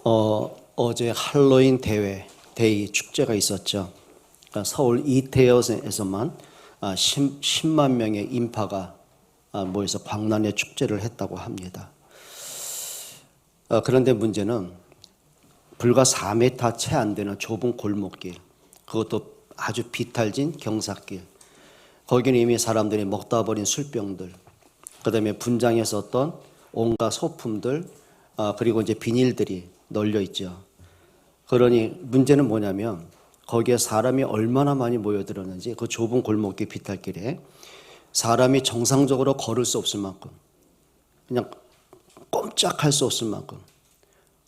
어제 할로윈 데이 축제가 있었죠. 그러니까 서울 이태원에서만 10만 명의 인파가 모여서 광란의 축제를 했다고 합니다. 그런데 문제는 불과 4m 채 안 되는 좁은 골목길, 그것도 아주 비탈진 경사길, 거기는 이미 사람들이 먹다 버린 술병들, 그 다음에 분장에 썼던 온갖 소품들, 그리고 이제 비닐들이 널려 있죠. 그러니 문제는 뭐냐면 거기에 사람이 얼마나 많이 모여들었는지, 그 좁은 골목길 비탈길에 사람이 정상적으로 걸을 수 없을 만큼, 그냥 꼼짝할 수 없을 만큼,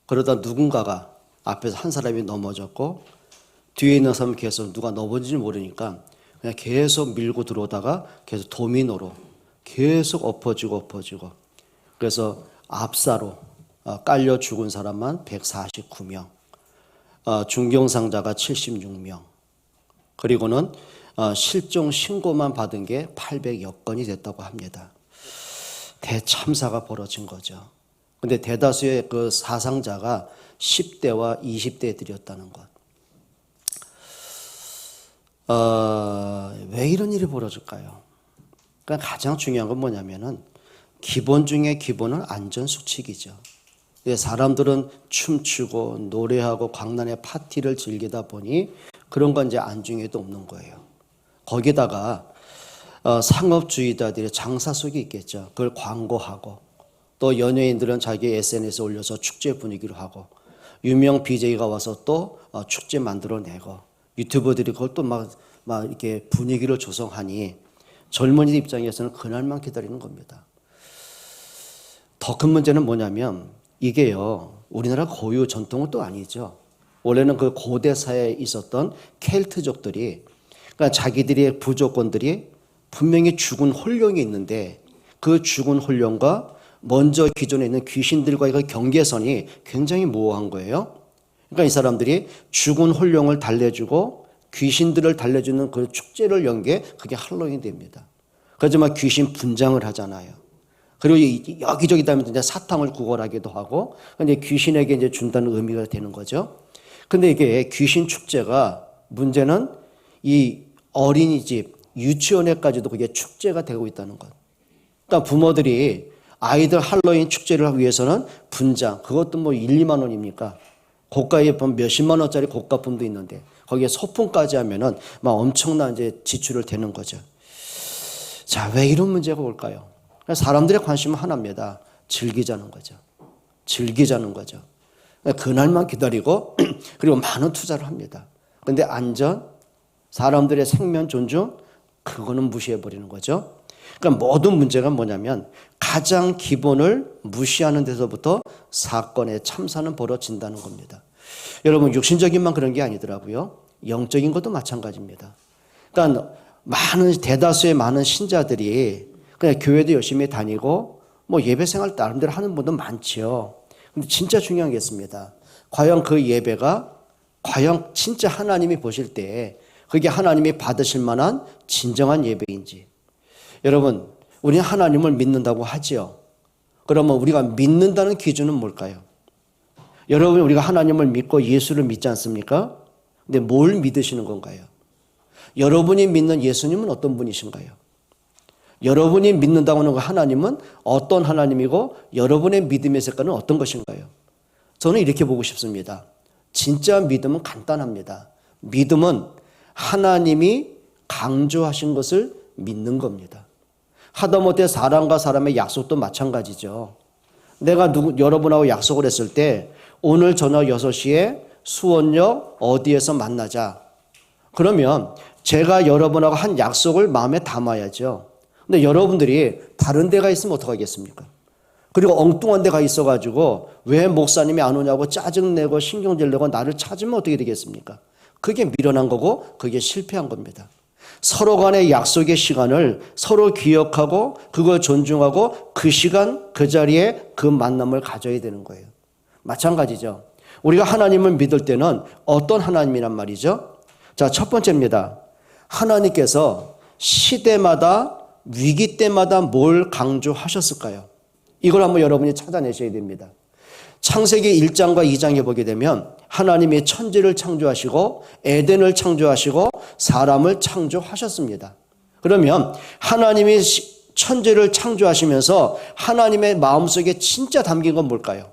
그러다 누군가가 앞에서 한 사람이 넘어졌고 뒤에 있는 사람은 계속 누가 넘어진지 모르니까 그냥 계속 밀고 들어오다가 계속 도미노로 계속 엎어지고 그래서 압사로 깔려 죽은 사람만 149명, 중경상자가 76명, 그리고는 실종 신고만 받은 게 800여 건이 됐다고 합니다. 대참사가 벌어진 거죠. 근데 대다수의 그 사상자가 10대와 20대들이었다는 것. 왜 이런 일이 벌어질까요? 그러니까 가장 중요한 건 뭐냐면은 기본 중에 기본은 안전수칙이죠. 사람들은 춤추고 노래하고 광란의 파티를 즐기다 보니 그런 건 이제 안중에도 없는 거예요. 거기다가 상업주의자들의 장사 속에 있겠죠. 그걸 광고하고, 또 연예인들은 자기 SNS에 올려서 축제 분위기로 하고, 유명 BJ가 와서 또 축제 만들어내고, 유튜버들이 그걸 또 막 이렇게 분위기를 조성하니 젊은이들 입장에서는 그날만 기다리는 겁니다. 더 큰 문제는 뭐냐면 이게요, 우리나라 고유 전통은 또 아니죠. 원래는 그 고대 사회에 있었던 켈트족들이, 그러니까 자기들의 부족권들이 분명히 죽은 혼령이 있는데 그 죽은 혼령과 먼저 기존에 있는 귀신들과의 그 경계선이 굉장히 모호한 거예요. 그러니까 이 사람들이 죽은 혼령을 달래주고 귀신들을 달래주는 그 축제를 연 게 그게 할로윈이 됩니다. 그래서 막 귀신 분장을 하잖아요. 그리고 여기저기 다니면서 이제 사탕을 구걸하기도 하고, 근데 귀신에게 이제 준다는 의미가 되는 거죠. 근데 이게 귀신 축제가, 문제는 이 어린이집, 유치원에까지도 그게 축제가 되고 있다는 것. 그러니까 부모들이 아이들 할로윈 축제를 하기 위해서는 분장, 그것도 뭐 1, 2만 원입니까? 고가에 보면 몇십만 원짜리 고가품도 있는데 거기에 소품까지 하면은 막 엄청난 이제 지출을 대는 거죠. 자, 왜 이런 문제가 올까요? 사람들의 관심은 하나입니다. 즐기자는 거죠. 즐기자는 거죠. 그날만 기다리고 그리고 많은 투자를 합니다. 그런데 안전, 사람들의 생명 존중, 그거는 무시해버리는 거죠. 그러니까 모든 문제가 뭐냐면 가장 기본을 무시하는 데서부터 사건의 참사는 벌어진다는 겁니다. 여러분, 육신적인만 그런 게 아니더라고요. 영적인 것도 마찬가지입니다. 그러니까 대다수의 많은 신자들이 그냥 교회도 열심히 다니고 뭐 예배 생활 나름대로 하는 분도 많죠. 근데 진짜 중요한 게 있습니다. 과연 그 예배가 과연 진짜 하나님이 보실 때 그게 하나님이 받으실 만한 진정한 예배인지. 여러분, 우리는 하나님을 믿는다고 하죠. 그러면 우리가 믿는다는 기준은 뭘까요? 여러분, 우리가 하나님을 믿고 예수를 믿지 않습니까? 근데 뭘 믿으시는 건가요? 여러분이 믿는 예수님은 어떤 분이신가요? 여러분이 믿는다고 하는 하나님은 어떤 하나님이고 여러분의 믿음의 색깔은 어떤 것인가요? 저는 이렇게 보고 싶습니다. 진짜 믿음은 간단합니다. 믿음은 하나님이 강조하신 것을 믿는 겁니다. 하다못해 사람과 사람의 약속도 마찬가지죠. 내가 여러분하고 약속을 했을 때 오늘 저녁 6시에 수원역 어디에서 만나자. 그러면 제가 여러분하고 한 약속을 마음에 담아야죠. 근데 여러분들이 다른 데가 있으면 어떡하겠습니까? 그리고 엉뚱한 데가 있어가지고 왜 목사님이 안 오냐고 짜증내고 신경질 내고 나를 찾으면 어떻게 되겠습니까? 그게 미련한 거고 그게 실패한 겁니다. 서로 간의 약속의 시간을 서로 기억하고 그걸 존중하고 그 시간 그 자리에 그 만남을 가져야 되는 거예요. 마찬가지죠. 우리가 하나님을 믿을 때는 어떤 하나님이란 말이죠? 자, 첫 번째입니다. 하나님께서 시대마다 위기 때마다 뭘 강조하셨을까요? 이걸 한번 여러분이 찾아내셔야 됩니다. 창세기 1장과 2장에 보게 되면 하나님이 천지를 창조하시고 에덴을 창조하시고 사람을 창조하셨습니다. 그러면 하나님이 천지를 창조하시면서 하나님의 마음속에 진짜 담긴 건 뭘까요?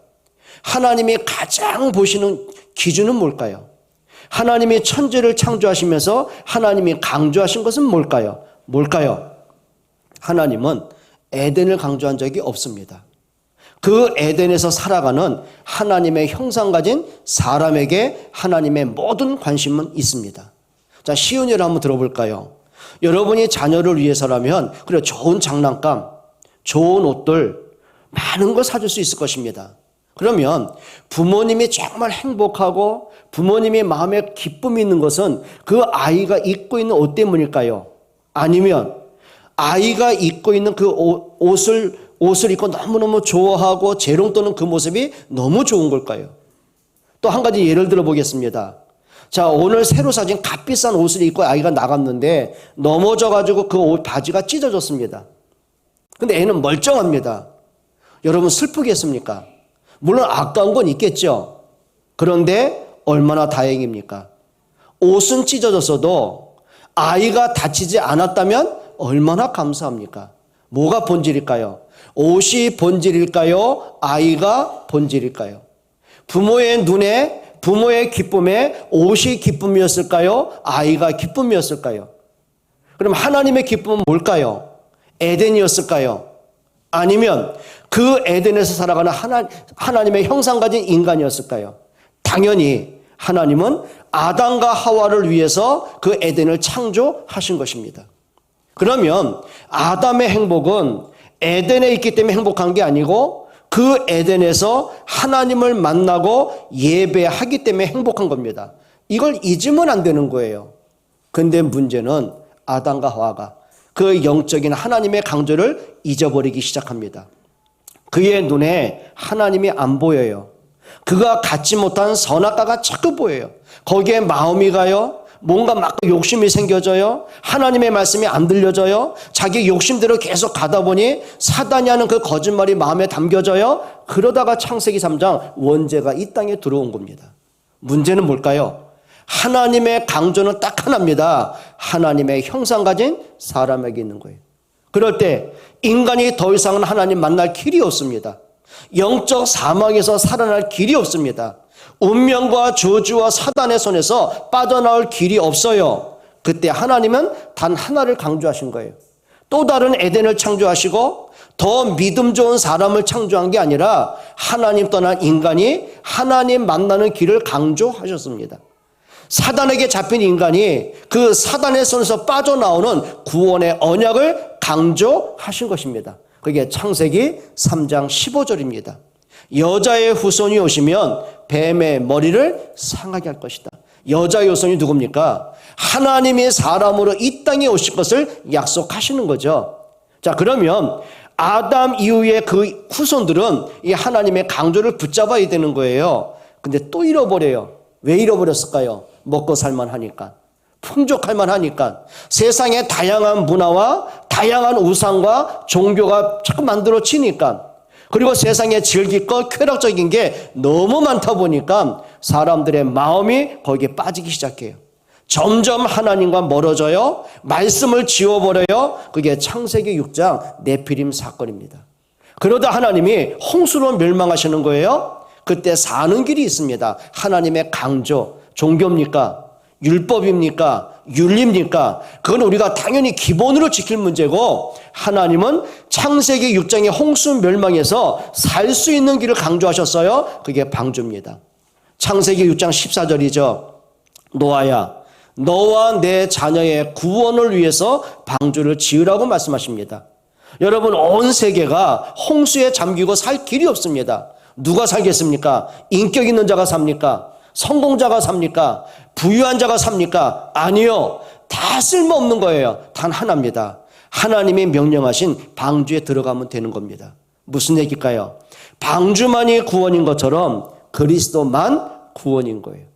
하나님이 가장 보시는 기준은 뭘까요? 하나님이 천지를 창조하시면서 하나님이 강조하신 것은 뭘까요? 하나님은 에덴을 강조한 적이 없습니다. 그 에덴에서 살아가는 하나님의 형상 가진 사람에게 하나님의 모든 관심은 있습니다. 자, 쉬운 예를 한번 들어볼까요? 여러분이 자녀를 위해서라면 그래 좋은 장난감, 좋은 옷들, 많은 걸 사줄 수 있을 것입니다. 그러면 부모님이 정말 행복하고 부모님이 마음에 기쁨이 있는 것은 그 아이가 입고 있는 옷 때문일까요? 아니면 아이가 입고 있는 그 옷을 입고 너무너무 좋아하고 재롱 떠는 그 모습이 너무 좋은 걸까요? 또 한 가지 예를 들어 보겠습니다. 자, 오늘 새로 사진 값비싼 옷을 입고 아이가 나갔는데 넘어져가지고 그 옷 바지가 찢어졌습니다. 근데 애는 멀쩡합니다. 여러분 슬프겠습니까? 물론 아까운 건 있겠죠. 그런데 얼마나 다행입니까? 옷은 찢어졌어도 아이가 다치지 않았다면 얼마나 감사합니까? 뭐가 본질일까요? 옷이 본질일까요? 아이가 본질일까요? 부모의 눈에, 부모의 기쁨에 옷이 기쁨이었을까요? 아이가 기쁨이었을까요? 그럼 하나님의 기쁨은 뭘까요? 에덴이었을까요? 아니면 그 에덴에서 살아가는 하나님의 형상 가진 인간이었을까요? 당연히 하나님은 아담과 하와를 위해서 그 에덴을 창조하신 것입니다. 그러면 아담의 행복은 에덴에 있기 때문에 행복한 게 아니고 그 에덴에서 하나님을 만나고 예배하기 때문에 행복한 겁니다. 이걸 잊으면 안 되는 거예요. 근데 문제는 아담과 하와가 그 영적인 하나님의 강조를 잊어버리기 시작합니다. 그의 눈에 하나님이 안 보여요. 그가 갖지 못한 선악과가 자꾸 보여요. 거기에 마음이 가요. 뭔가 막 욕심이 생겨져요. 하나님의 말씀이 안 들려져요. 자기 욕심대로 계속 가다 보니 사단이 하는 그 거짓말이 마음에 담겨져요. 그러다가 창세기 3장 원죄가 이 땅에 들어온 겁니다. 문제는 뭘까요? 하나님의 강조는 딱 하나입니다. 하나님의 형상 가진 사람에게 있는 거예요. 그럴 때 인간이 더 이상은 하나님 만날 길이 없습니다. 영적 사망에서 살아날 길이 없습니다. 운명과 저주와 사단의 손에서 빠져나올 길이 없어요. 그때 하나님은 단 하나를 강조하신 거예요. 또 다른 에덴을 창조하시고 더 믿음 좋은 사람을 창조한 게 아니라 하나님 떠난 인간이 하나님 만나는 길을 강조하셨습니다. 사단에게 잡힌 인간이 그 사단의 손에서 빠져나오는 구원의 언약을 강조하신 것입니다. 그게 창세기 3장 15절입니다. 여자의 후손이 오시면 뱀의 머리를 상하게 할 것이다. 여자의 후손이 누굽니까? 하나님이 사람으로 이 땅에 오실 것을 약속하시는 거죠. 자, 그러면 아담 이후에 그 후손들은 이 하나님의 강조를 붙잡아야 되는 거예요. 근데 또 잃어버려요. 왜 잃어버렸을까요? 먹고 살만 하니까. 풍족할만 하니까. 세상에 다양한 문화와 다양한 우상과 종교가 자꾸 만들어지니까. 그리고 세상에 즐길 것, 쾌락적인 게 너무 많다 보니까 사람들의 마음이 거기에 빠지기 시작해요. 점점 하나님과 멀어져요. 말씀을 지워버려요. 그게 창세기 6장 네피림 사건입니다. 그러다 하나님이 홍수로 멸망하시는 거예요. 그때 사는 길이 있습니다. 하나님의 강조, 종교입니까? 율법입니까? 윤리입니까? 그건 우리가 당연히 기본으로 지킬 문제고 하나님은 창세기 6장의 홍수 멸망에서 살 수 있는 길을 강조하셨어요. 그게 방주입니다. 창세기 6장 14절이죠. 노아야, 너와 내 자녀의 구원을 위해서 방주를 지으라고 말씀하십니다. 여러분, 온 세계가 홍수에 잠기고 살 길이 없습니다. 누가 살겠습니까? 인격 있는 자가 삽니까? 성공자가 삽니까? 부유한 자가 삽니까? 아니요. 다 쓸모없는 거예요. 단 하나입니다. 하나님이 명령하신 방주에 들어가면 되는 겁니다. 무슨 얘기일까요? 방주만이 구원인 것처럼 그리스도만 구원인 거예요.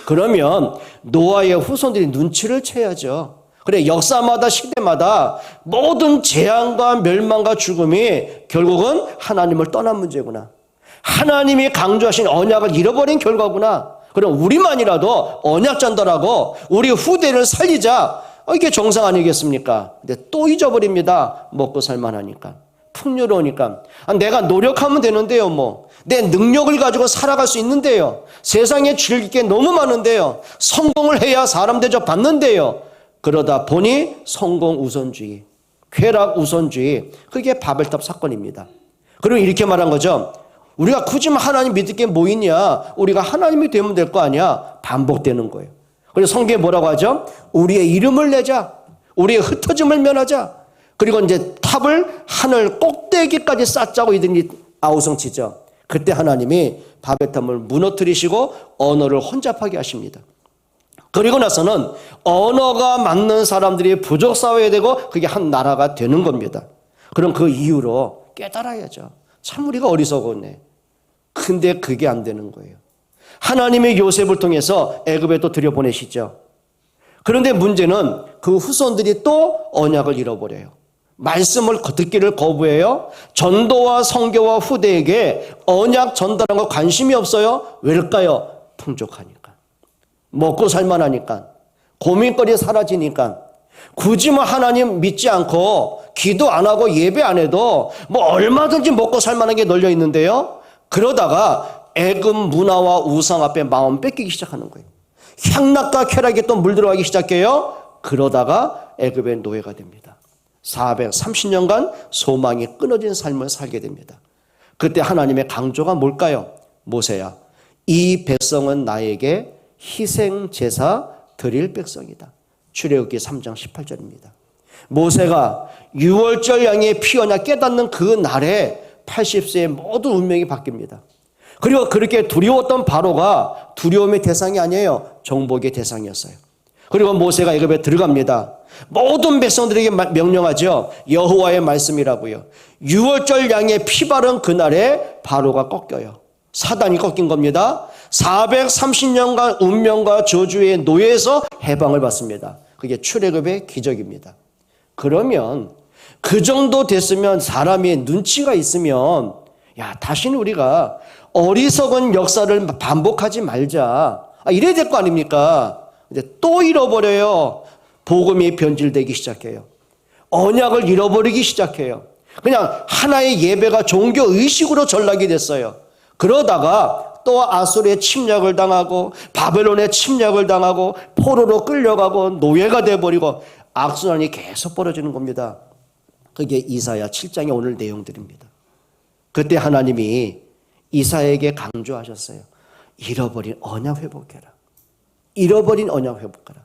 그러면 노아의 후손들이 눈치를 채야죠. 그래, 역사마다 시대마다 모든 재앙과 멸망과 죽음이 결국은 하나님을 떠난 문제구나. 하나님이 강조하신 언약을 잃어버린 결과구나. 그럼 우리만이라도 언약 전달하고 우리 후대를 살리자. 이게 정상 아니겠습니까? 근데 또 잊어버립니다. 먹고 살만하니까. 풍요로우니까. 내가 노력하면 되는데요. 내 능력을 가지고 살아갈 수 있는데요. 세상에 즐길 게 너무 많은데요. 성공을 해야 사람 대접 받는데요. 그러다 보니 성공 우선주의, 쾌락 우선주의, 그게 바벨탑 사건입니다. 그리고 이렇게 말한 거죠. 우리가 굳이 하나님 믿을 게 뭐 있냐? 우리가 하나님이 되면 될 거 아니야? 반복되는 거예요. 그래서 성경에 뭐라고 하죠? 우리의 이름을 내자. 우리의 흩어짐을 면하자. 그리고 이제 탑을 하늘 꼭대기까지 쌓자고 이들이 아우성치죠. 그때 하나님이 바벨탑을 무너뜨리시고 언어를 혼잡하게 하십니다. 그리고 나서는 언어가 맞는 사람들이 부족사회가 되고 그게 한 나라가 되는 겁니다. 그럼 그 이후로 깨달아야죠. 참 우리가 어리석었네. 근데 그게 안 되는 거예요. 하나님이 요셉을 통해서 애굽에 또 들여보내시죠. 그런데 문제는 그 후손들이 또 언약을 잃어버려요. 말씀을 듣기를 거부해요. 전도와 선교와 후대에게 언약 전달한 거 관심이 없어요. 왜일까요? 풍족하니까. 먹고 살만하니까. 고민거리 사라지니까. 굳이 하나님 믿지 않고 기도 안 하고 예배 안 해도 얼마든지 먹고 살만한 게 널려 있는데요. 그러다가 애굽 문화와 우상 앞에 마음 뺏기기 시작하는 거예요. 향락과 쾌락에 또 물들어가기 시작해요. 그러다가 애굽의 노예가 됩니다. 430년간 소망이 끊어진 삶을 살게 됩니다. 그때 하나님의 강조가 뭘까요? 모세야, 이 백성은 나에게 희생제사 드릴 백성이다. 출애굽기 3장 18절입니다. 모세가 6월절 양의 피 언약 깨닫는 그 날에 80세의 모든 운명이 바뀝니다. 그리고 그렇게 두려웠던 바로가 두려움의 대상이 아니에요. 정복의 대상이었어요. 그리고 모세가 애굽에 들어갑니다. 모든 백성들에게 명령하죠. 여호와의 말씀이라고요. 6월절 양의 피 바른 그날에 바로가 꺾여요. 사단이 꺾인 겁니다. 430년간 운명과 저주의 노예에서 해방을 받습니다. 그게 출애굽의 기적입니다. 그러면 그 정도 됐으면 사람이 눈치가 있으면 다시는 우리가 어리석은 역사를 반복하지 말자. 이래야 될 거 아닙니까? 근데 또 잃어버려요. 복음이 변질되기 시작해요. 언약을 잃어버리기 시작해요. 그냥 하나의 예배가 종교의식으로 전락이 됐어요. 그러다가 또 아수르의 침략을 당하고 바벨론의 침략을 당하고 포로로 끌려가고 노예가 돼버리고 악순환이 계속 벌어지는 겁니다. 그게 이사야 7장의 오늘 내용들입니다. 그때 하나님이 이사야에게 강조하셨어요. 잃어버린 언약 회복해라. 잃어버린 언약 회복하라.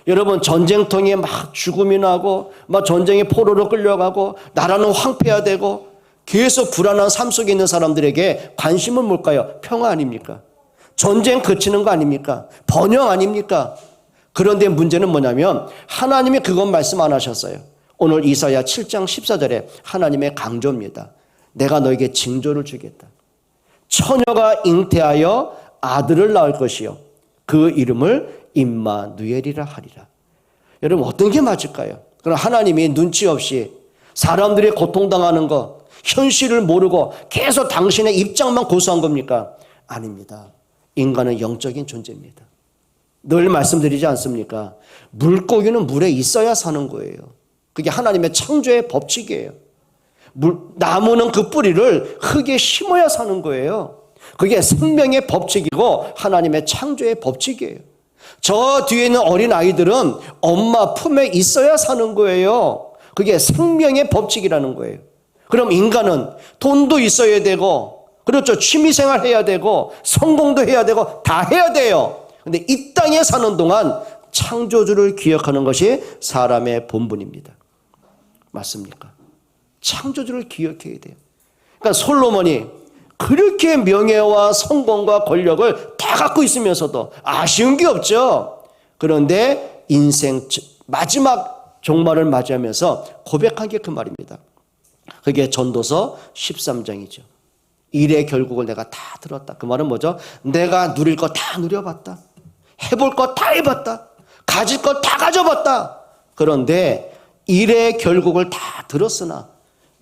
여러분, 전쟁통에 막 죽음이 나고 막 전쟁의 포로로 끌려가고 나라는 황폐화되고 계속 불안한 삶 속에 있는 사람들에게 관심은 뭘까요? 평화 아닙니까? 전쟁 그치는 거 아닙니까? 번영 아닙니까? 그런데 문제는 뭐냐면 하나님이 그건 말씀 안 하셨어요. 오늘 이사야 7장 14절에 하나님의 강조입니다. 내가 너에게 징조를 주겠다. 처녀가 잉태하여 아들을 낳을 것이요 그 이름을 임마누엘이라 하리라. 여러분, 어떤 게 맞을까요? 그럼 하나님이 눈치 없이 사람들이 고통당하는 거, 현실을 모르고 계속 당신의 입장만 고수한 겁니까? 아닙니다. 인간은 영적인 존재입니다. 늘 말씀드리지 않습니까? 물고기는 물에 있어야 사는 거예요. 그게 하나님의 창조의 법칙이에요. 나무는 그 뿌리를 흙에 심어야 사는 거예요. 그게 생명의 법칙이고 하나님의 창조의 법칙이에요. 저 뒤에 있는 어린 아이들은 엄마 품에 있어야 사는 거예요. 그게 생명의 법칙이라는 거예요. 그럼 인간은 돈도 있어야 되고, 그렇죠, 취미생활 해야 되고 성공도 해야 되고 다 해야 돼요. 근데 이 땅에 사는 동안 창조주를 기억하는 것이 사람의 본분입니다. 맞습니까? 창조주를 기억해야 돼요. 그러니까 솔로몬이 그렇게 명예와 성공과 권력을 다 갖고 있으면서도 아쉬운 게 없죠. 그런데 인생 마지막 종말을 맞이하면서 고백한 게 그 말입니다. 그게 전도서 13장이죠. 일의 결국을 내가 다 들었다. 그 말은 뭐죠? 내가 누릴 거 다 누려봤다. 해볼 거 다 해봤다. 가질 거 다 가져봤다. 그런데 일의 결국을 다 들었으나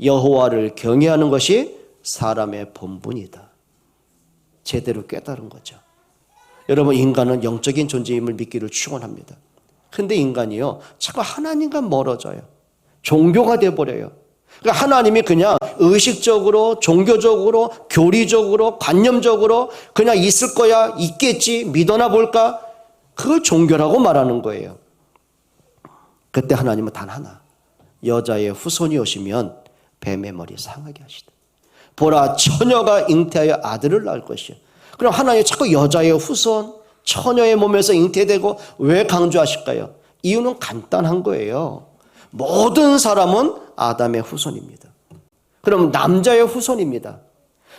여호와를 경외하는 것이 사람의 본분이다. 제대로 깨달은 거죠. 여러분, 인간은 영적인 존재임을 믿기를 축원합니다. 근데 인간이요, 자꾸 하나님과 멀어져요. 종교가 돼버려요. 그러니까 하나님이 그냥 의식적으로, 종교적으로, 교리적으로, 관념적으로 그냥 있을 거야, 있겠지, 믿어나 볼까? 그걸 종교라고 말하는 거예요. 그때 하나님은 단 하나, 여자의 후손이 오시면 뱀의 머리 상하게 하시다. 보라, 처녀가 잉태하여 아들을 낳을 것이요. 그럼 하나님이 자꾸 여자의 후손, 처녀의 몸에서 잉태되고 왜 강조하실까요? 이유는 간단한 거예요. 모든 사람은 아담의 후손입니다. 그럼 남자의 후손입니다.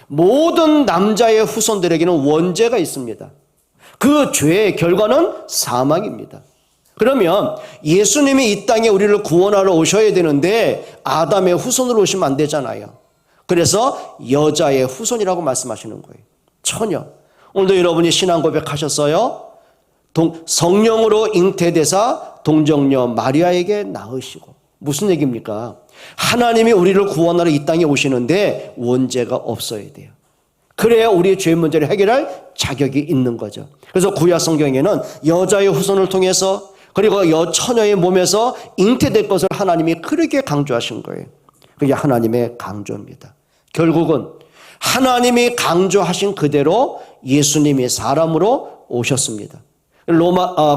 모든 남자의 후손들에게는 원죄가 있습니다. 그 죄의 결과는 사망입니다. 그러면 예수님이 이 땅에 우리를 구원하러 오셔야 되는데 아담의 후손으로 오시면 안 되잖아요. 그래서 여자의 후손이라고 말씀하시는 거예요. 처녀. 오늘도 여러분이 신앙 고백하셨어요? 성령으로 잉태되사 동정녀 마리아에게 낳으시고. 무슨 얘기입니까? 하나님이 우리를 구원하러 이 땅에 오시는데 원죄가 없어야 돼요. 그래야 우리의 죄 문제를 해결할 자격이 있는 거죠. 그래서 구약 성경에는 여자의 후손을 통해서 그리고 여처녀의 몸에서 잉태될 것을 하나님이 그렇게 강조하신 거예요. 그게 하나님의 강조입니다. 결국은 하나님이 강조하신 그대로 예수님이 사람으로 오셨습니다.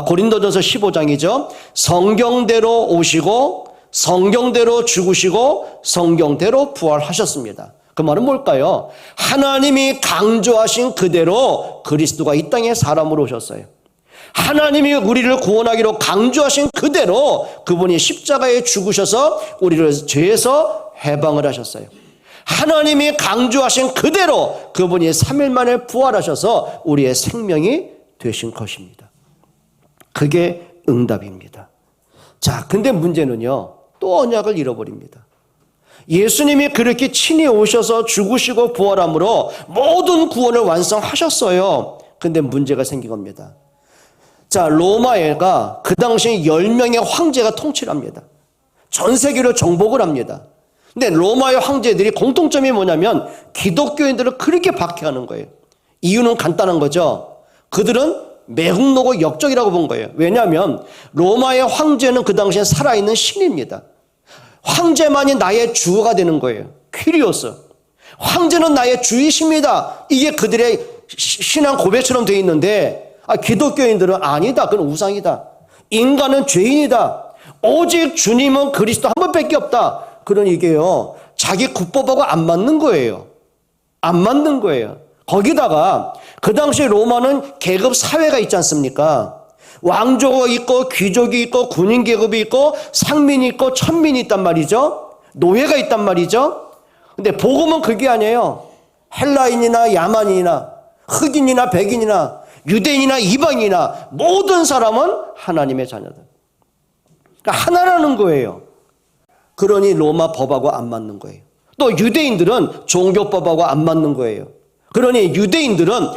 고린도전서 15장이죠. 성경대로 오시고 성경대로 죽으시고 성경대로 부활하셨습니다. 그 말은 뭘까요? 하나님이 강조하신 그대로 그리스도가 이 땅에 사람으로 오셨어요. 하나님이 우리를 구원하기로 강조하신 그대로 그분이 십자가에 죽으셔서 우리를 죄에서 해방을 하셨어요. 하나님이 강조하신 그대로 그분이 3일 만에 부활하셔서 우리의 생명이 되신 것입니다. 그게 응답입니다. 자, 근데 문제는요, 또 언약을 잃어버립니다. 예수님이 그렇게 친히 오셔서 죽으시고 부활함으로 모든 구원을 완성하셨어요. 근데 문제가 생긴 겁니다. 자, 로마가 그 당시에 10명의 황제가 통치를 합니다. 전 세계로 정복을 합니다. 근데 로마의 황제들이 공통점이 뭐냐면 기독교인들을 그렇게 박해하는 거예요. 이유는 간단한 거죠. 그들은 매국노고 역적이라고 본 거예요. 왜냐하면 로마의 황제는 그 당시에 살아있는 신입니다. 황제만이 나의 주가 되는 거예요. 퀴리오스. 황제는 나의 주이십니다. 이게 그들의 신앙 고백처럼 되어 있는데 기독교인들은 아니다. 그건 우상이다. 인간은 죄인이다. 오직 주님은 그리스도 한 번밖에 없다. 그런 이게요. 자기 국법하고 안 맞는 거예요. 안 맞는 거예요. 거기다가 그 당시 로마는 계급 사회가 있지 않습니까? 왕조가 있고 귀족이 있고 군인 계급이 있고 상민이 있고 천민이 있단 말이죠. 노예가 있단 말이죠. 근데 복음은 그게 아니에요. 헬라인이나 야만인이나 흑인이나 백인이나 유대인이나 이방인이나 모든 사람은 하나님의 자녀들. 그러니까 하나라는 거예요. 그러니 로마 법하고 안 맞는 거예요. 또 유대인들은 종교법하고 안 맞는 거예요. 그러니 유대인들은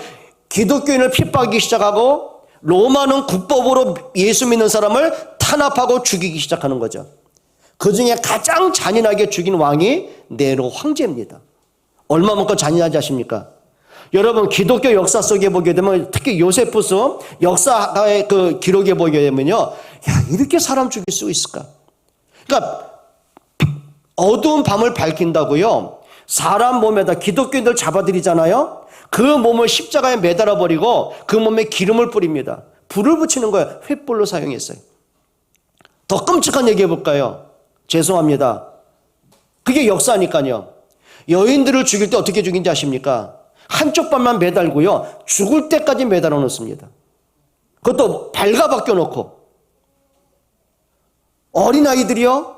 기독교인을 핍박하기 시작하고 로마는 국법으로 예수 믿는 사람을 탄압하고 죽이기 시작하는 거죠. 그 중에 가장 잔인하게 죽인 왕이 네로 황제입니다. 얼마만큼 잔인하지 아십니까? 여러분 기독교 역사 속에 보게 되면 특히 요세푸스 역사의 그 기록에 보게 되면요. 야, 이렇게 사람 죽일 수 있을까? 그러니까 어두운 밤을 밝힌다고요. 사람 몸에다 기독교인들 잡아들이잖아요. 그 몸을 십자가에 매달아 버리고 그 몸에 기름을 뿌립니다. 불을 붙이는 거예요. 횃불로 사용했어요. 더 끔찍한 얘기 해볼까요? 죄송합니다. 그게 역사니까요. 여인들을 죽일 때 어떻게 죽인지 아십니까? 한쪽 발만 매달고요. 죽을 때까지 매달아 놓습니다. 그것도 발가벗겨 놓고. 어린아이들이요.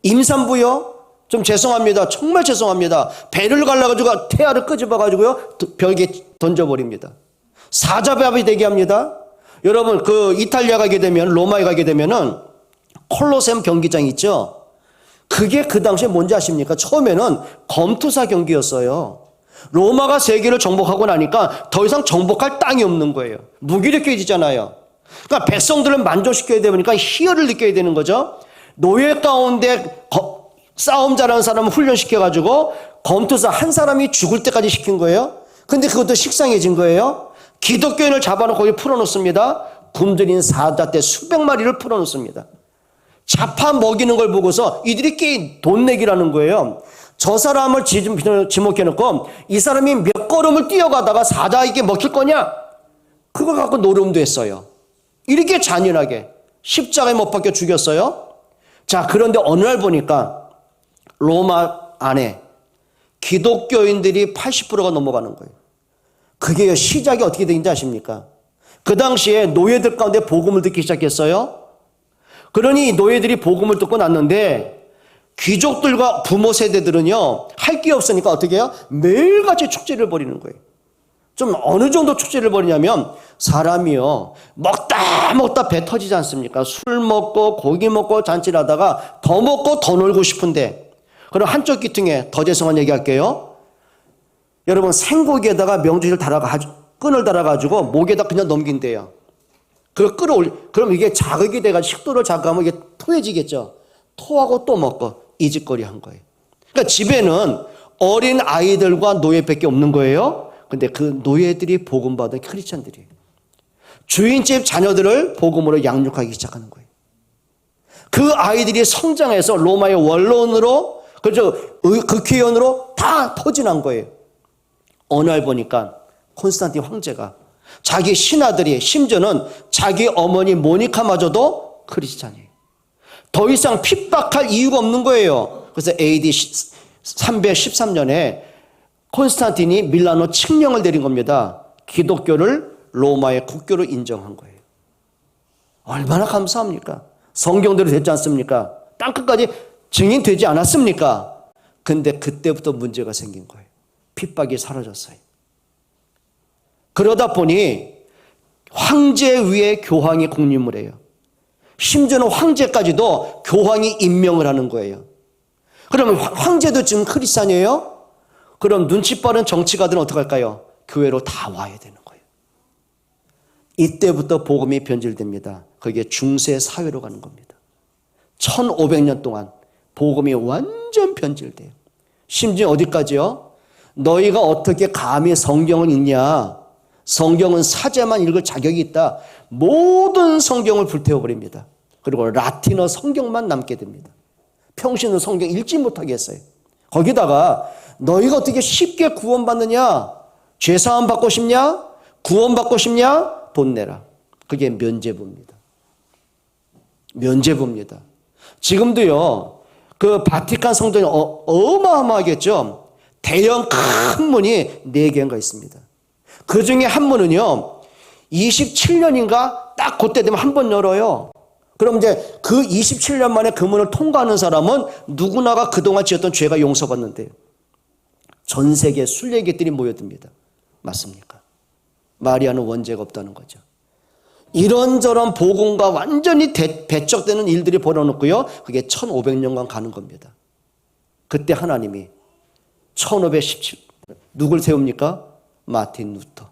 임산부요. 좀 죄송합니다. 정말 죄송합니다. 배를 갈라가지고 태아를 끄집어가지고요. 벽에 던져버립니다. 사자밥이 되게 합니다. 여러분 그 이탈리아 가게 되면 로마에 가게 되면은 콜로세움 경기장 있죠. 그게 그 당시에 뭔지 아십니까? 처음에는 검투사 경기였어요. 로마가 세계를 정복하고 나니까 더 이상 정복할 땅이 없는 거예요. 무기력해지잖아요. 그러니까 백성들을 만족시켜야 되니까 희열을 느껴야 되는 거죠. 노예 가운데 싸움 잘하는 사람을 훈련시켜가지고 검투사 한 사람이 죽을 때까지 시킨 거예요. 근데 그것도 식상해진 거예요. 기독교인을 잡아놓고 거기 풀어놓습니다. 굶주린 사자 떼 수백 마리를 풀어놓습니다. 잡아 먹이는 걸 보고서 이들이 꽤 돈 내기라는 거예요. 저 사람을 지목해놓고 이 사람이 몇 걸음을 뛰어가다가 사자에게 먹힐 거냐? 그걸 갖고 노름도 했어요. 이렇게 잔인하게 십자가에 못 박혀 죽였어요. 자, 그런데 어느 날 보니까 로마 안에 기독교인들이 80%가 넘어가는 거예요. 그게 시작이 어떻게 되는지 아십니까? 그 당시에 노예들 가운데 복음을 듣기 시작했어요. 그러니 노예들이 복음을 듣고 났는데 귀족들과 부모 세대들은요, 할 게 없으니까 어떻게 해요? 매일같이 축제를 벌이는 거예요. 좀 어느 정도 축제를 벌이냐면 사람이요, 먹다 배 터지지 않습니까? 술 먹고 고기 먹고 잔치를 하다가 더 먹고 더 놀고 싶은데, 그럼 한쪽 귀퉁이에 더 죄송한 얘기 할게요. 여러분, 생고기에다가 명주를 끈을 달아가지고 목에다 그냥 넘긴대요. 그걸 끌어올려. 그럼 이게 자극이 돼가지고 식도를 자극하면 이게 토해지겠죠. 토하고 또 먹고 이 짓거리 한 거예요. 그러니까 집에는 어린 아이들과 노예밖에 없는 거예요. 근데 그 노예들이 복음 받은 크리스찬들이에요. 주인집 자녀들을 복음으로 양육하기 시작하는 거예요. 그 아이들이 성장해서 로마의 원로원으로, 그죠, 국회의원으로 다 포진한 거예요. 어느 날 보니까 콘스탄틴 황제가 자기 신하들이, 심지어는 자기 어머니 모니카마저도 크리스찬이에요. 더 이상 핍박할 이유가 없는 거예요. 그래서 AD 313년에 콘스탄틴이 밀라노 칙령을 내린 겁니다. 기독교를 로마의 국교로 인정한 거예요. 얼마나 감사합니까? 성경대로 됐지 않습니까? 땅끝까지 증인되지 않았습니까? 근데 그때부터 문제가 생긴 거예요. 핍박이 사라졌어요. 그러다 보니 황제 위에 교황이 공림을 해요. 심지어는 황제까지도 교황이 임명을 하는 거예요. 그러면 황제도 지금 크리스찬이에요? 그럼 눈치 빠른 정치가들은 어떡할까요? 교회로 다 와야 되는 거예요. 이때부터 복음이 변질됩니다. 그게 중세 사회로 가는 겁니다. 1500년 동안 복음이 완전 변질돼요. 심지어 어디까지요? 너희가 어떻게 감히 성경을 읽냐? 성경은 사제만 읽을 자격이 있다. 모든 성경을 불태워버립니다. 그리고 라틴어 성경만 남게 됩니다. 평신은 성경 읽지 못하게 했어요. 거기다가 너희가 어떻게 쉽게 구원받느냐? 죄사함 받고 싶냐? 구원받고 싶냐? 돈 내라. 그게 면죄부입니다. 면죄부입니다. 지금도요, 그 바티칸 성전이 어마어마하겠죠? 대형 큰 문이 4개인가 있습니다. 그 중에 한 문은요, 27년인가 딱 그때 되면 한 번 열어요. 그럼 이제 그 27년 만에 그 문을 통과하는 사람은 누구나가 그동안 지었던 죄가 용서받는데요. 전 세계 순례객들이 모여듭니다. 맞습니까? 마리아는 원죄가 없다는 거죠. 이런저런 복음과 완전히 배척되는 일들이 벌어놓고요. 그게 1500년간 가는 겁니다. 그때 하나님이 1517 누굴 세웁니까? 마틴 루터.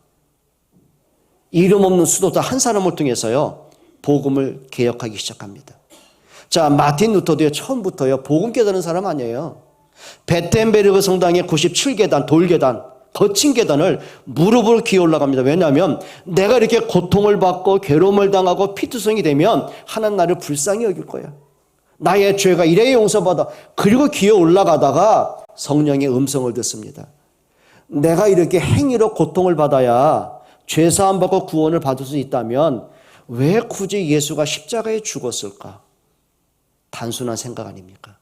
이름 없는 수도자 한 사람을 통해서요, 복음을 개혁하기 시작합니다. 자, 마틴 루터도요, 처음부터요, 복음 깨달은 사람 아니에요. 베텐베르그 성당의 97계단, 돌계단, 거친 계단을 무릎을 기어 올라갑니다. 왜냐하면 내가 이렇게 고통을 받고 괴로움을 당하고 피투성이 되면 하나님 나를 불쌍히 여길 거야. 나의 죄가 이래 용서받아. 그리고 기어 올라가다가 성령의 음성을 듣습니다. 내가 이렇게 행위로 고통을 받아야 죄사함 받고 구원을 받을 수 있다면 왜 굳이 예수가 십자가에 죽었을까? 단순한 생각 아닙니까?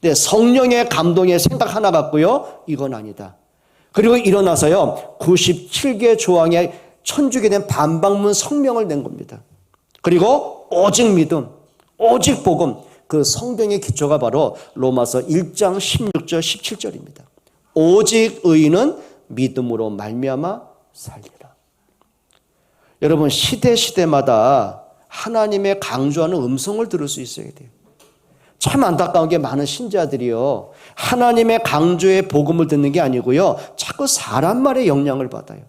근데 성령의 감동의 생각 하나 갖고요, 이건 아니다. 그리고 일어나서요, 97개 조항의 천주교 된 반박문 성명을 낸 겁니다. 그리고 오직 믿음, 오직 복음, 그 성경의 기초가 바로 로마서 1장 16절 17절입니다. 오직 의인은 믿음으로 말미암아 살리라. 여러분, 시대마다 하나님의 강조하는 음성을 들을 수 있어야 돼요. 참 안타까운 게 많은 신자들이요, 하나님의 강조의 복음을 듣는 게 아니고요, 자꾸 사람 말에 영향을 받아요.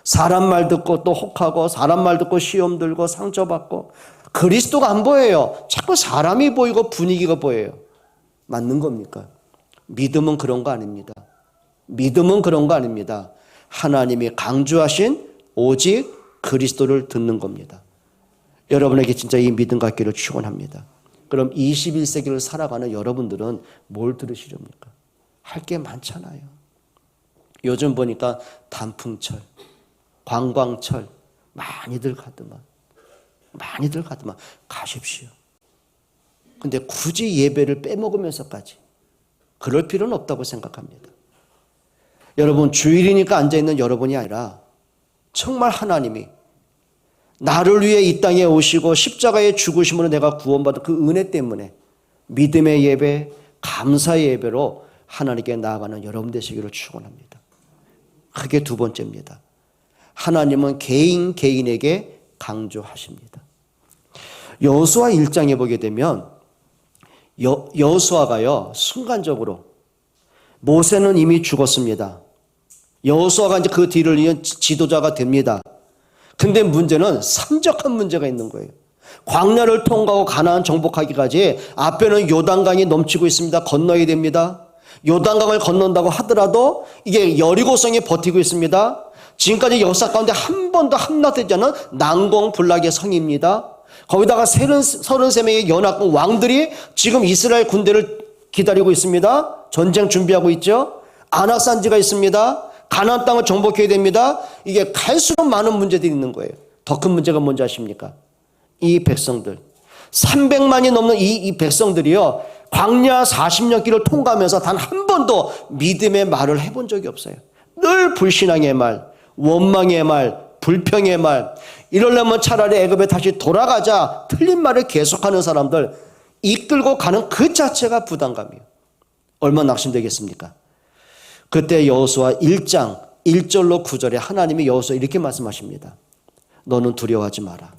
사람 말 듣고 또 혹하고, 사람 말 듣고 시험 들고 상처받고, 그리스도가 안 보여요. 자꾸 사람이 보이고 분위기가 보여요. 맞는 겁니까? 믿음은 그런 거 아닙니다. 믿음은 그런 거 아닙니다. 하나님이 강조하신 오직 그리스도를 듣는 겁니다. 여러분에게 진짜 이 믿음 갖기를 축원합니다. 그럼 21세기를 살아가는 여러분들은 뭘 들으시렵니까? 할 게 많잖아요. 요즘 보니까 단풍철, 관광철 많이들 가더만 가십시오. 근데 굳이 예배를 빼먹으면서까지 그럴 필요는 없다고 생각합니다. 여러분, 주일이니까 앉아있는 여러분이 아니라 정말 하나님이 나를 위해 이 땅에 오시고 십자가의 죽으심으로 내가 구원받은 그 은혜 때문에 믿음의 예배, 감사의 예배로 하나님께 나아가는 여러분 되시기를 축원합니다. 그게 두 번째입니다. 하나님은 개인에게 강조하십니다. 여호수아 1장에 보게 되면 여호수아가요, 순간적으로 모세는 이미 죽었습니다. 여호수아가 이제 그 뒤를 이은 지도자가 됩니다. 근데 문제는 산적한 문제가 있는 거예요. 광야를 통과하고 가나안 정복하기까지 앞에는 요단강이 넘치고 있습니다. 건너야 됩니다. 요단강을 건넌다고 하더라도 이게 여리고성에 버티고 있습니다. 지금까지 역사 가운데 한 번도 함락되지 않은 난공불락의 성입니다. 거기다가 33명의 연합군 왕들이 지금 이스라엘 군대를 기다리고 있습니다. 전쟁 준비하고 있죠. 안악산지가 있습니다. 가나안 땅을 정복해야 됩니다. 이게 갈수록 많은 문제들이 있는 거예요. 더 큰 문제가 뭔지 아십니까? 이 백성들 300만이 넘는 이 백성들이요, 광야 40년 길을 통과하면서 단 한 번도 믿음의 말을 해본 적이 없어요. 늘 불신앙의 말, 원망의 말, 불평의 말, 이러려면 차라리 애굽에 다시 돌아가자, 틀린 말을 계속하는 사람들 이끌고 가는 그 자체가 부담감이에요. 얼마나 낙심되겠습니까? 그때 여호수아 1장 1절로 9절에 하나님이 여호수아 이렇게 말씀하십니다. 너는 두려워하지 마라.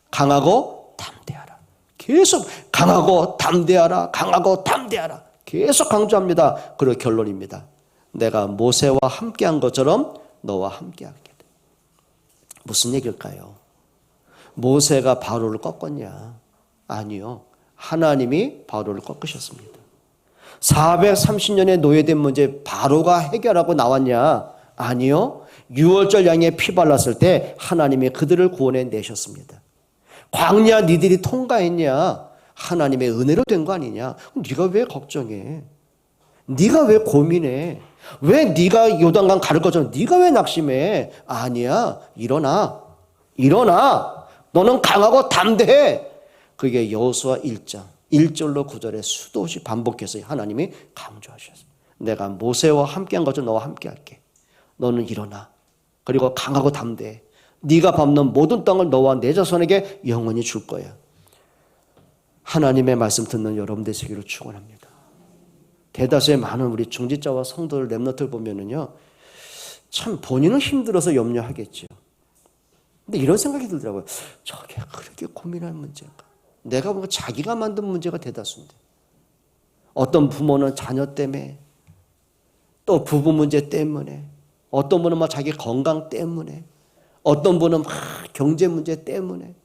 강하고 담대하라. 계속 강하고 담대하라. 강하고 담대하라. 계속 강조합니다. 그리고 결론입니다. 내가 모세와 함께한 것처럼 너와 함께하게 돼. 무슨 얘기일까요? 모세가 바로를 꺾었냐? 아니요. 하나님이 바로를 꺾으셨습니다. 430년의 노예된 문제 바로가 해결하고 나왔냐? 아니요. 6월절 양에 피 발랐을 때 하나님이 그들을 구원해 내셨습니다. 광야 니들이 통과했냐? 하나님의 은혜로 된 거 아니냐? 네가 왜 걱정해? 네가 왜 고민해? 왜 네가 요단강 가를 것처럼 네가 왜 낙심해? 아니야. 일어나. 너는 강하고 담대해. 그게 여호수아 1장 1절로 9절에 수도 없이 반복해서 하나님이 강조하셨어요. 내가 모세와 함께한 것처럼 너와 함께할게. 너는 일어나. 그리고 강하고 담대해. 네가 밟는 모든 땅을 너와 내 자손에게 영원히 줄 거야. 하나님의 말씀 듣는 여러분 되시기를 축원합니다. 대다수의 많은 우리 중직자와 성도들 렘넌트를 보면은요, 참 본인은 힘들어서 염려하겠죠. 근데 이런 생각이 들더라고요. 저게 그렇게 고민할 문제인가? 내가 보면 자기가 만든 문제가 대다수인데, 어떤 부모는 자녀 때문에, 또 부부 문제 때문에, 어떤 분은 자기 건강 때문에, 어떤 분은 경제 문제 때문에,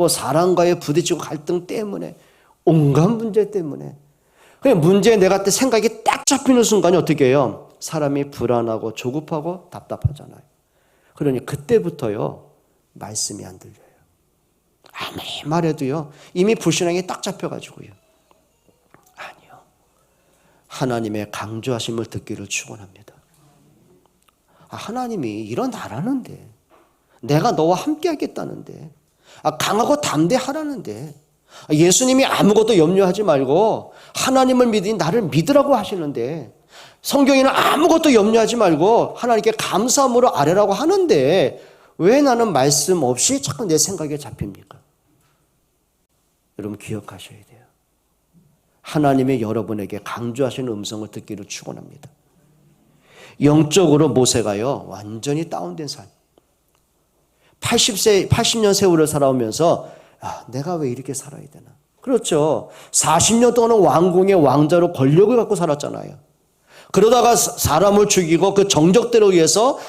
사람과의 부딪히고 갈등 때문에, 온갖 문제 때문에. 문제에 내가 생각이 딱 잡히는 순간에 어떻게 해요? 사람이 불안하고 조급하고 답답하잖아요. 그러니 그때부터요, 말씀이 안 들려요. 아무리 말해도요, 이미 불신앙이 딱 잡혀가지고요. 아니요. 하나님의 강조하심을 듣기를 축원합니다. 하나님이 일어나라는데, 내가 너와 함께 하겠다는데, 강하고 담대하라는데, 예수님이 아무것도 염려하지 말고 하나님을 믿으니 나를 믿으라고 하시는데, 성경에는 아무것도 염려하지 말고 하나님께 감사함으로 아뢰라고 하는데 왜 나는 말씀 없이 자꾸 내 생각에 잡힙니까? 여러분 기억하셔야 돼요. 하나님이 여러분에게 강조하시는 음성을 듣기를 축원합니다. 영적으로 모세가요, 완전히 다운된 삶. 80년 세월을 살아오면서 내가 왜 이렇게 살아야 되나? 그렇죠. 40년 동안은 왕궁의 왕자로 권력을 갖고 살았잖아요. 그러다가 사람을 죽이고 그 정적대로 의해서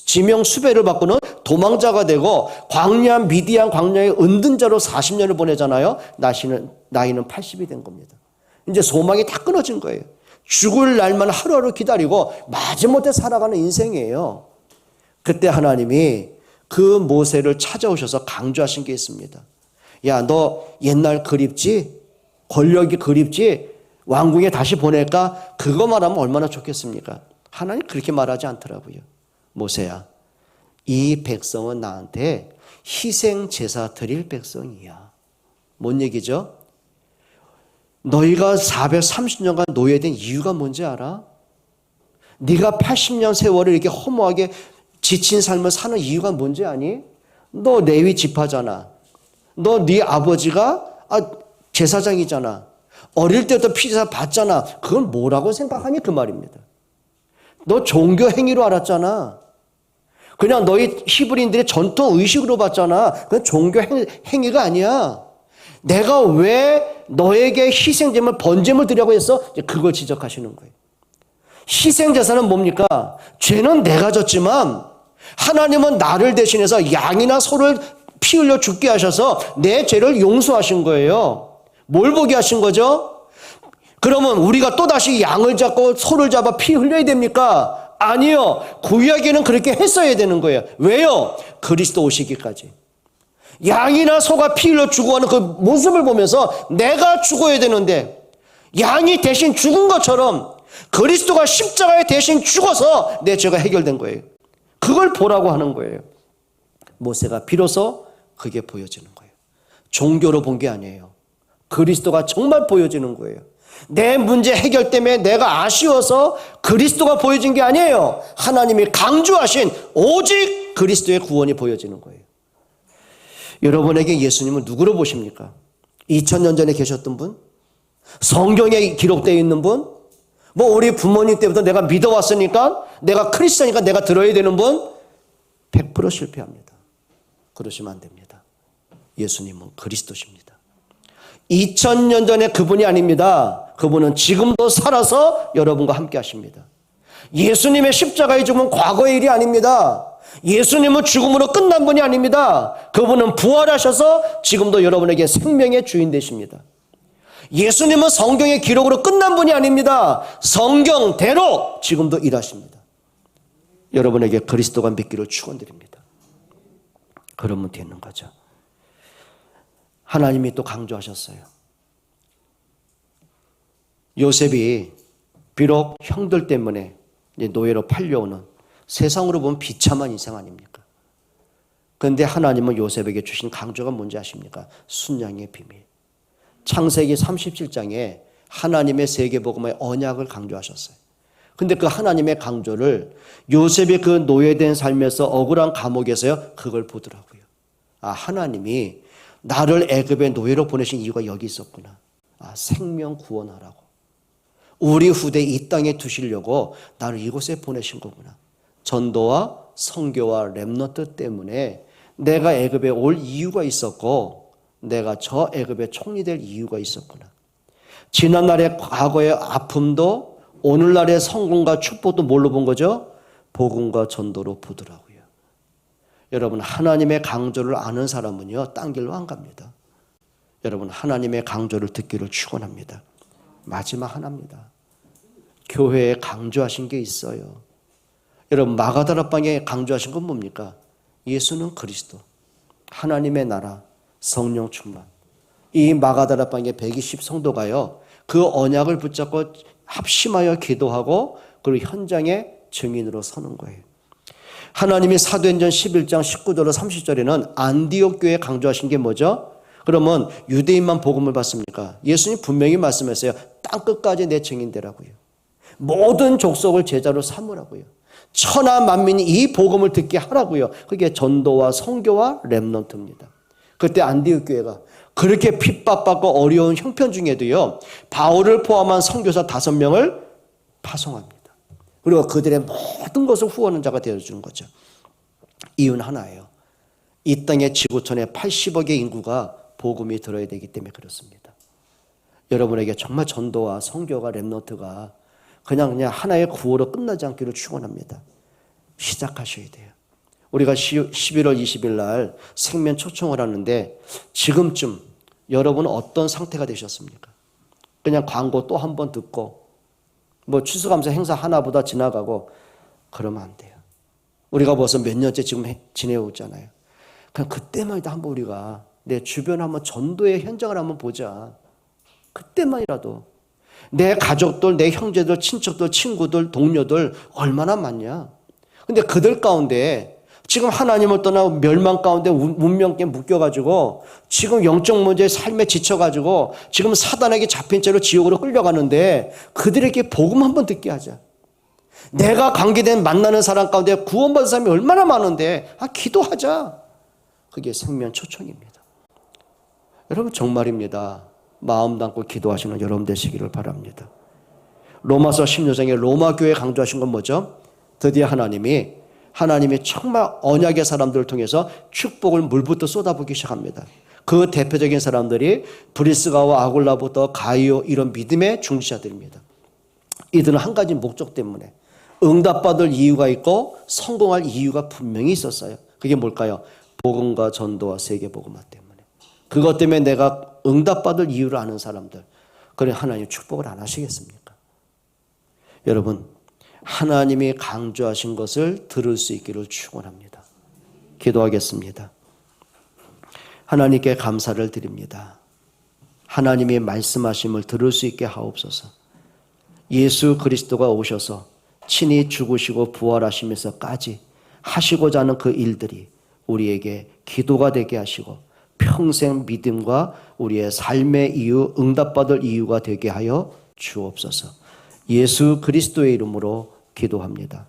지명 수배를 받고는 도망자가 되고 광야 미디안 광야의 은둔자로 40년을 보내잖아요. 나이는 80이 된 겁니다. 이제 소망이 다 끊어진 거예요. 죽을 날만 하루하루 기다리고 마지못해 살아가는 인생이에요. 그때 하나님이 그 모세를 찾아오셔서 강조하신 게 있습니다. 야, 너 옛날 그립지? 권력이 그립지? 왕궁에 다시 보낼까? 그거 말하면 얼마나 좋겠습니까? 하나님 그렇게 말하지 않더라고요. 모세야, 이 백성은 나한테 희생 제사 드릴 백성이야. 뭔 얘기죠? 너희가 430년간 노예된 이유가 뭔지 알아? 네가 80년 세월을 이렇게 허무하게 지친 삶을 사는 이유가 뭔지 아니? 너 레위 지파잖아. 너 네 아버지가 제사장이잖아. 어릴 때부터 피제사 받잖아. 그건 뭐라고 생각하니 그 말입니다. 너 종교 행위로 알았잖아. 그냥 너희 히브리인들의 전통 의식으로 봤잖아. 그건 종교 행위가 아니야. 내가 왜 너에게 희생제물 번제물 드리라고 했어? 그걸 지적하시는 거예요. 희생제사는 뭡니까? 죄는 내가 졌지만 하나님은 나를 대신해서 양이나 소를 피 흘려 죽게 하셔서 내 죄를 용서하신 거예요. 뭘 보게 하신 거죠? 그러면 우리가 또다시 양을 잡고 소를 잡아 피 흘려야 됩니까? 아니요. 구약에는 그렇게 했어야 되는 거예요. 왜요? 그리스도 오시기까지. 양이나 소가 피 흘려 죽어가는 그 모습을 보면서 내가 죽어야 되는데 양이 대신 죽은 것처럼 그리스도가 십자가에 대신 죽어서 내 죄가 해결된 거예요. 그걸 보라고 하는 거예요. 모세가 비로소 그게 보여지는 거예요. 종교로 본 게 아니에요. 그리스도가 정말 보여지는 거예요. 내 문제 해결 때문에 내가 아쉬워서 그리스도가 보여진 게 아니에요. 하나님이 강조하신 오직 그리스도의 구원이 보여지는 거예요. 여러분에게 예수님은 누구로 보십니까? 2000년 전에 계셨던 분? 성경에 기록되어 있는 분? 뭐 우리 부모님 때부터 내가 믿어왔으니까 내가 크리스천이니까 내가 들어야 되는 분? 100% 실패합니다. 그러시면 안 됩니다. 예수님은 그리스도십니다. 2000년 전에 그분이 아닙니다. 그분은 지금도 살아서 여러분과 함께 하십니다. 예수님의 십자가의 죽음은 과거의 일이 아닙니다. 예수님은 죽음으로 끝난 분이 아닙니다. 그분은 부활하셔서 지금도 여러분에게 생명의 주인 되십니다. 예수님은 성경의 기록으로 끝난 분이 아닙니다. 성경대로 지금도 일하십니다. 여러분에게 그리스도가 믿기를 축원드립니다. 그러면 되는 거죠. 하나님이 또 강조하셨어요. 요셉이 비록 형들 때문에 노예로 팔려오는 세상으로 보면 비참한 인생 아닙니까? 그런데 하나님은 요셉에게 주신 강조가 뭔지 아십니까? 순양의 비밀. 창세기 37장에 하나님의 세계복음의 언약을 강조하셨어요. 근데 그 하나님의 강조를 요셉이 그 노예된 삶에서 억울한 감옥에서요, 그걸 보더라고요. 아, 하나님이 나를 애굽의 노예로 보내신 이유가 여기 있었구나. 아, 생명 구원하라고. 우리 후대 이 땅에 두시려고 나를 이곳에 보내신 거구나. 전도와 선교와 렘넌트 때문에 내가 애굽에 올 이유가 있었고 내가 저 애굽의 총리 될 이유가 있었구나. 지난날의 과거의 아픔도 오늘날의 성공과 축복도 뭘로 본 거죠? 복음과 전도로 보더라고요. 여러분, 하나님의 강조를 아는 사람은요, 딴 길로 안 갑니다. 여러분, 하나님의 강조를 듣기를 축원합니다. 마지막 하나입니다. 교회에 강조하신 게 있어요. 여러분, 마가다락방에 강조하신 건 뭡니까? 예수는 그리스도, 하나님의 나라, 성령 충만. 이 마가다락방의 120 성도가요, 그 언약을 붙잡고 합심하여 기도하고 그리고 현장의 증인으로 서는 거예요. 하나님이 사도행전 11장 19절로 30절에는 안디옥 교회에 강조하신 게 뭐죠? 그러면 유대인만 복음을 받습니까? 예수님 분명히 말씀하세요. 땅끝까지 내 증인되라고요. 모든 족속을 제자로 삼으라고요. 천하 만민이 이 복음을 듣게 하라고요. 그게 전도와 선교와 렘넌트입니다. 그때 안디옥 교회가 그렇게 핍박받고 어려운 형편 중에도요, 바울을 포함한 선교사 5명을 파송합니다. 그리고 그들의 모든 것을 후원하는 자가 되어주는 거죠. 이유는 하나예요. 이 땅의 지구촌에 80억의 인구가 복음이 들어야 되기 때문에 그렇습니다. 여러분에게 정말 전도와 선교가 렘넌트가 그냥 하나의 구호로 끝나지 않기를 축원합니다. 시작하셔야 돼요. 우리가 11월 20일 날 생명 초청을 하는데 지금쯤 여러분은 어떤 상태가 되셨습니까? 그냥 광고 또 한 번 듣고 뭐 추수감사 행사 하나보다 지나가고 그러면 안 돼요. 우리가 벌써 몇 년째 지금 지내오잖아요. 그냥 그때만이라도 한번 우리가 내 주변 한번 전도의 현장을 한번 보자. 그때만이라도 내 가족들, 내 형제들, 친척들, 친구들, 동료들 얼마나 많냐. 근데 그들 가운데 지금 하나님을 떠나 멸망 가운데 문명께 묶여가지고 지금 영적 문제에 삶에 지쳐가지고 지금 사단에게 잡힌 채로 지옥으로 끌려가는데 그들에게 복음 한번 듣게 하자. 내가 관계된 만나는 사람 가운데 구원받은 사람이 얼마나 많은데 기도하자. 그게 생명 초청입니다. 여러분 정말입니다. 마음 담고 기도하시는 여러분 되시기를 바랍니다. 로마서 16장에 로마 교회 강조하신 건 뭐죠? 드디어 하나님이 정말 언약의 사람들을 통해서 축복을 물부터 쏟아붓기 시작합니다. 그 대표적인 사람들이 브리스가와 아굴라부터 가이오 이런 믿음의 중시자들입니다. 이들은 한 가지 목적 때문에 응답받을 이유가 있고 성공할 이유가 분명히 있었어요. 그게 뭘까요? 복음과 전도와 세계복음화 때문에. 그것 때문에 내가 응답받을 이유를 아는 사람들, 그래 하나님 축복을 안 하시겠습니까? 여러분 하나님이 강조하신 것을 들을 수 있기를 축원합니다. 기도하겠습니다. 하나님께 감사를 드립니다. 하나님이 말씀하심을 들을 수 있게 하옵소서. 예수 그리스도가 오셔서 친히 죽으시고 부활하시면서까지 하시고자 하는 그 일들이 우리에게 기도가 되게 하시고 평생 믿음과 우리의 삶의 이유, 응답받을 이유가 되게 하여 주옵소서. 예수 그리스도의 이름으로 기도합니다.